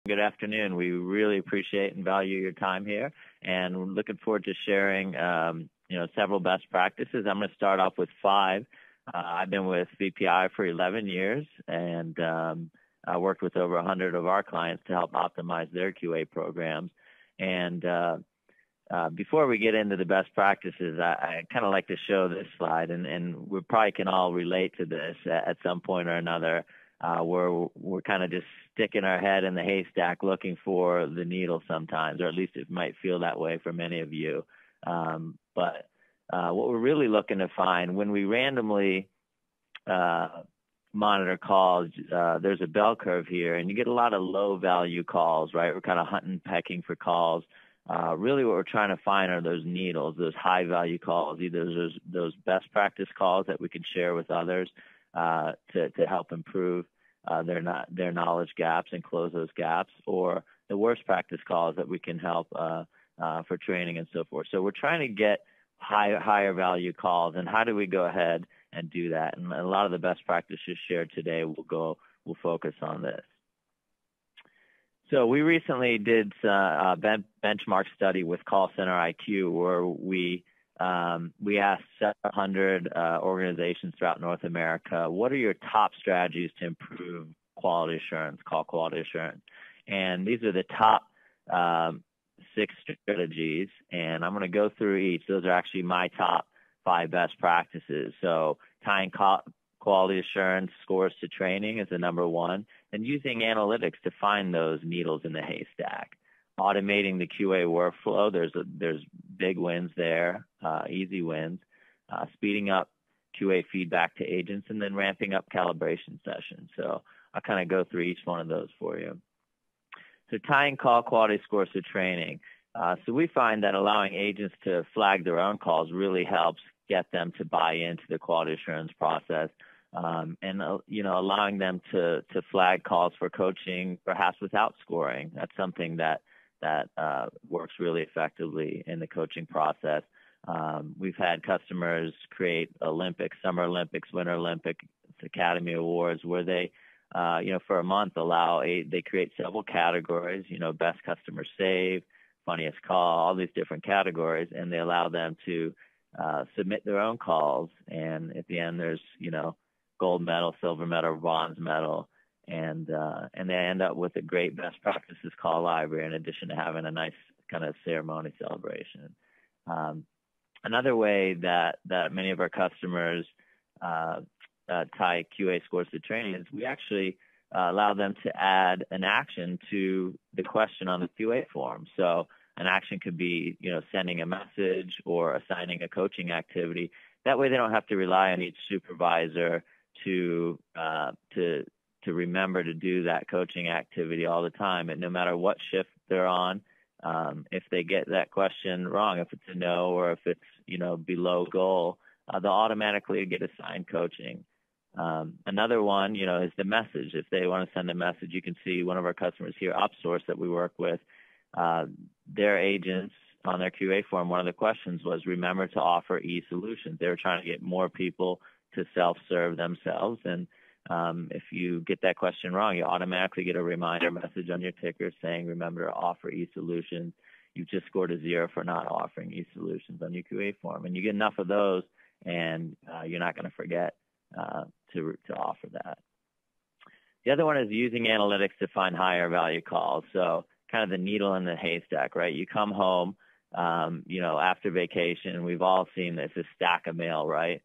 Good afternoon. We really appreciate and value your time here, and we're looking forward to sharing, several best practices. I'm going to start off with 5. I've been with VPI for 11 years, and I worked with over 100 of our clients to help optimize their QA programs. And before we get into the best practices, I kind of like to show this slide, and we probably can all relate to this at some point or another. Where we're kind of just sticking our head in the haystack looking for the needle sometimes, or at least it might feel that way for many of you. But what we're really looking to find when we randomly monitor calls, there's a bell curve here, and you get a lot of low-value calls, right? We're kind of hunting, pecking for calls. Really what we're trying to find are those needles, those high-value calls, either those best practice calls that we can share with others to help improve their knowledge gaps and close those gaps, or the worst practice calls that we can help for training and so forth. So we're trying to get higher value calls, and how do we go ahead and do that? And a lot of the best practices shared today will focus on this. So we recently did a benchmark study with Call Center IQ, where we asked 700 organizations throughout North America, what are your top strategies to improve quality assurance, call quality assurance? And these are the top 6 strategies, and I'm going to go through each. Those are actually my top 5 best practices. So tying quality assurance scores to training is the number 1, and using analytics to find those needles in the haystack. Automating the QA workflow, there's big wins there, easy wins. Speeding up QA feedback to agents, and then ramping up calibration sessions. So I'll kind of go through each one of those for you. So tying call quality scores to training. So we find that allowing agents to flag their own calls really helps get them to buy into the quality assurance process. And allowing them to flag calls for coaching, perhaps without scoring. That's something that works really effectively in the coaching process. We've had customers create Olympics, Summer Olympics, Winter Olympics, Academy Awards, where they, for a month they create several categories, best customer save, funniest call, all these different categories, and they allow them to submit their own calls. And at the end, there's, gold medal, silver medal, bronze medal, and they end up with a great best practices call library in addition to having a nice kind of ceremony celebration. Another way that many of our customers tie QA scores to training is we actually allow them to add an action to the question on the QA form. So an action could be, sending a message or assigning a coaching activity. That way they don't have to rely on each supervisor to remember to do that coaching activity all the time. And no matter what shift they're on, if they get that question wrong, if it's a no or if it's, below goal, they'll automatically get assigned coaching. Another one, is the message. If they want to send a message, you can see one of our customers here, Upsource, that we work with, their agents on their QA form, one of the questions was, remember to offer e-solutions. They were trying to get more people to self-serve themselves. And if you get that question wrong, you automatically get a reminder message on your ticker saying, remember to offer e-solutions. You've just scored a 0 for not offering e-solutions on your QA form. And you get enough of those, and you're not going to forget to offer that. The other one is using analytics to find higher value calls. So kind of the needle in the haystack, right? You come home, after vacation, we've all seen this, a stack of mail, right?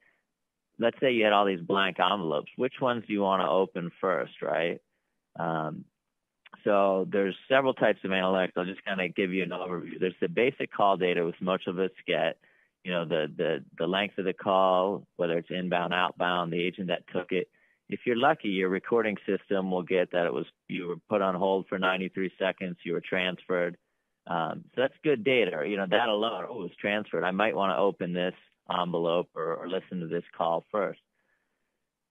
Let's say you had all these blank envelopes. Which ones do you want to open first, right? So there's several types of analytics. I'll just kind of give you an overview. There's the basic call data, which most of us get, the length of the call, whether it's inbound, outbound, the agent that took it. If you're lucky, your recording system will get that you were put on hold for 93 seconds, you were transferred. So that's good data. That alone, it was transferred. I might want to open this envelope or listen to this call first.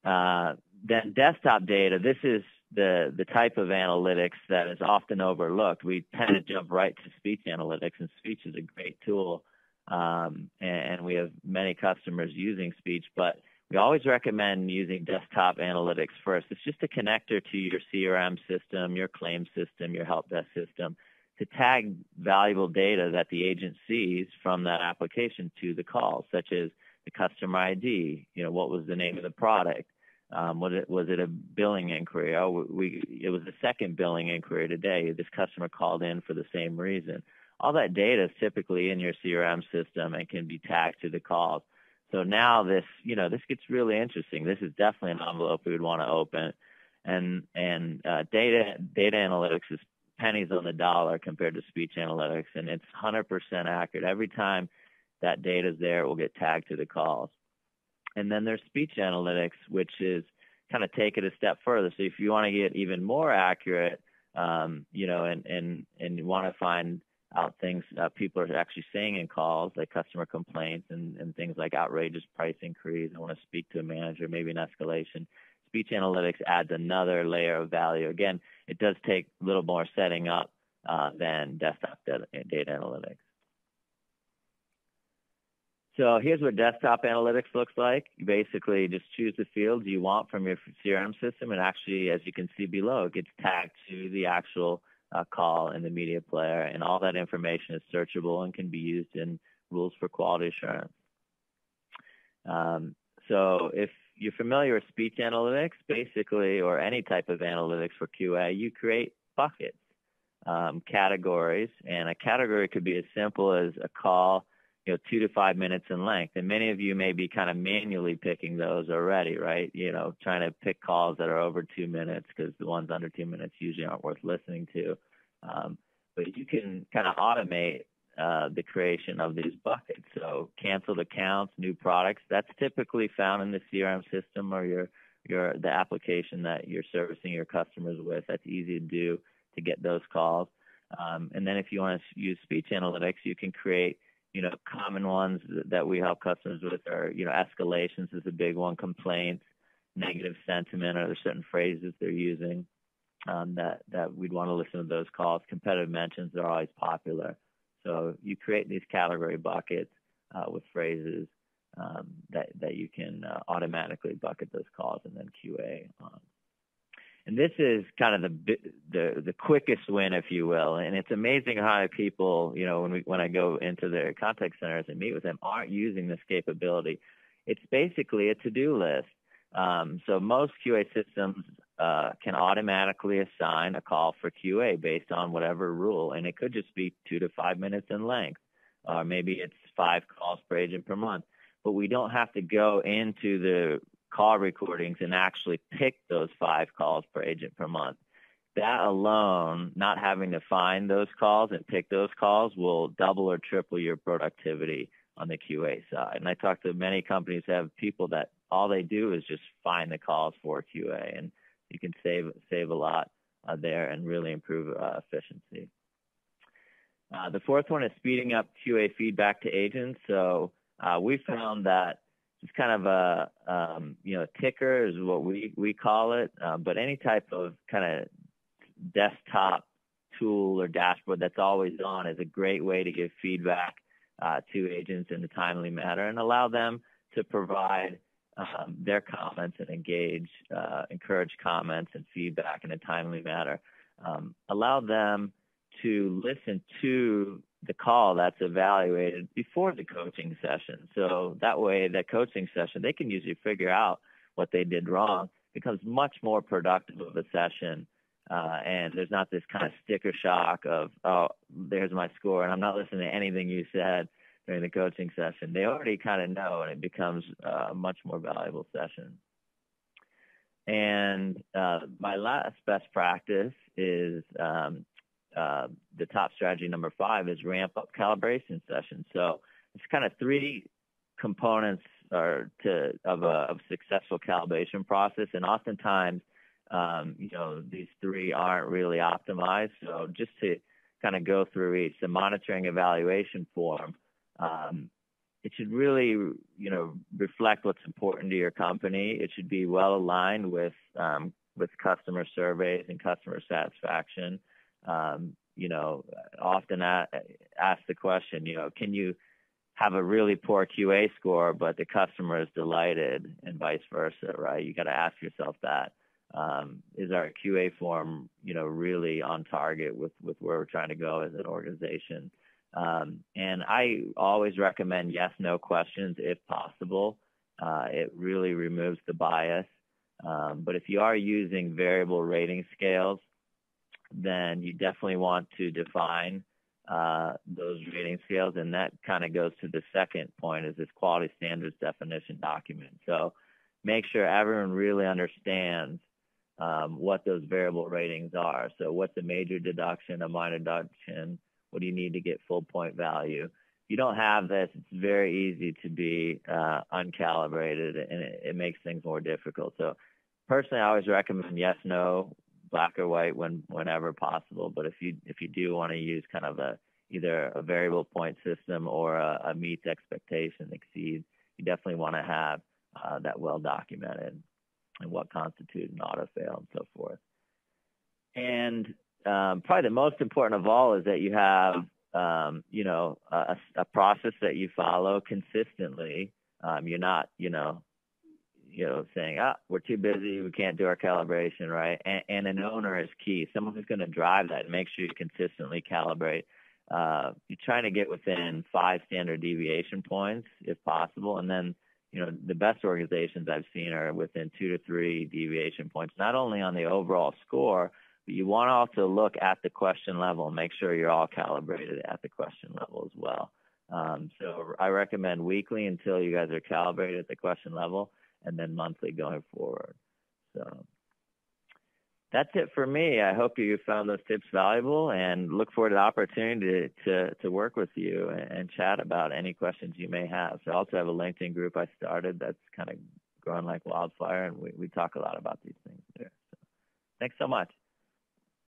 Then desktop data, this is the type of analytics that is often overlooked. We tend to jump right to speech analytics, and speech is a great tool, and we have many customers using speech, but we always recommend using desktop analytics first. It's just a connector to your CRM system, your claim system, your help desk system, to tag valuable data that the agent sees from that application to the call, such as the customer ID, what was the name of the product? Was it a billing inquiry? It was the second billing inquiry today. This customer called in for the same reason. All that data is typically in your CRM system and can be tagged to the calls. So now this gets really interesting. This is definitely an envelope we would want to open, and data analytics is pennies on the dollar compared to speech analytics, and it's 100% accurate. Every time that data is there, it will get tagged to the calls. And then there's speech analytics, which is kind of take it a step further. So if you want to get even more accurate, and you want to find out things people are actually saying in calls, like customer complaints and things like outrageous price increase, I want to speak to a manager, maybe an escalation. Speech analytics adds another layer of value. Again, it does take a little more setting up than desktop data analytics. So here's what desktop analytics looks like. You basically just choose the fields you want from your CRM system, and actually, as you can see below, it gets tagged to the actual call in the media player, and all that information is searchable and can be used in rules for quality assurance. So if you're familiar with speech analytics, basically, or any type of analytics for QA, you create buckets, categories, and a category could be as simple as a call 2 to 5 minutes in length. And many of you may be kind of manually picking those already, right? Trying to pick calls that are over 2 minutes, because the ones under 2 minutes usually aren't worth listening to. But you can kind of automate the creation of these buckets. So canceled accounts, new products, that's typically found in the CRM system or the application that you're servicing your customers with. That's easy to do to get those calls. And then if you want to use speech analytics, you can create common ones that we help customers with are, escalations is a big one, complaints, negative sentiment, or there's certain phrases they're using that we'd want to listen to those calls. Competitive mentions are always popular. So you create these category buckets with phrases that you can automatically bucket those calls and then QA on. And this is kind of the quickest win, if you will. And it's amazing how people, when I go into their contact centers and meet with them, aren't using this capability. It's basically a to-do list. So most QA systems can automatically assign a call for QA based on whatever rule. And it could just be 2 to 5 minutes in length, or maybe it's 5 calls per agent per month. But we don't have to go into the call recordings and actually pick those 5 calls per agent per month. That alone, not having to find those calls and pick those calls, will double or triple your productivity on the QA side. And I talk to many companies that have people that all they do is just find the calls for QA, and you can save a lot there and really improve efficiency. The fourth one is speeding up QA feedback to agents. So we found that it's kind of a ticker is what we call it, but any type of kind of desktop tool or dashboard that's always on is a great way to give feedback to agents in a timely manner and allow them to provide their comments and encourage comments and feedback in a timely manner. Allow them to listen to the call that's evaluated before the coaching session. So that way, that coaching session, they can usually figure out what they did wrong. It becomes much more productive of a session. And there's not this kind of sticker shock of, oh, there's my score, and I'm not listening to anything you said during the coaching session. They already kind of know, and it becomes a much more valuable session. And my last best practice is the top strategy number 5 is ramp up calibration sessions. So it's kind of 3 components of a successful calibration process, and oftentimes, these 3 aren't really optimized. So just to kind of go through each, the monitoring evaluation form, it should really, reflect what's important to your company. It should be well aligned with customer surveys and customer satisfaction. Often ask the question, have a really poor QA score, but the customer is delighted, and vice versa, right? You got to ask yourself that. Is our QA form, really on target with where we're trying to go as an organization? And I always recommend yes, no questions if possible. It really removes the bias. But if you are using variable rating scales, then you definitely want to define those rating scales. And that kind of goes to the second point, is this quality standards definition document. So make sure everyone really understands what those variable ratings are. So what's a major deduction, a minor deduction? What do you need to get full point value? If you don't have this, it's very easy to be uncalibrated, and it makes things more difficult. So personally, I always recommend yes, no, black or white whenever possible. But if you do want to use kind of either a variable point system or a meets expectation, exceeds, you definitely want to have that well documented, and what constitutes an auto fail and so forth. And probably the most important of all is that you have, a process that you follow consistently. You're not, saying, we're too busy, we can't do our calibration, right? And an owner is key. Someone who's going to drive that, make sure you consistently calibrate. You're trying to get within 5 standard deviation points if possible, and then the best organizations I've seen are within 2 to 3 deviation points, not only on the overall score, but you want to also look at the question level and make sure you're all calibrated at the question level as well. So I recommend weekly until you guys are calibrated at the question level, and then monthly going forward. So that's it for me. I hope you found those tips valuable, and look forward to the opportunity to work with you and chat about any questions you may have. So I also have a LinkedIn group I started that's kind of growing like wildfire, and we talk a lot about these things there. So thanks so much.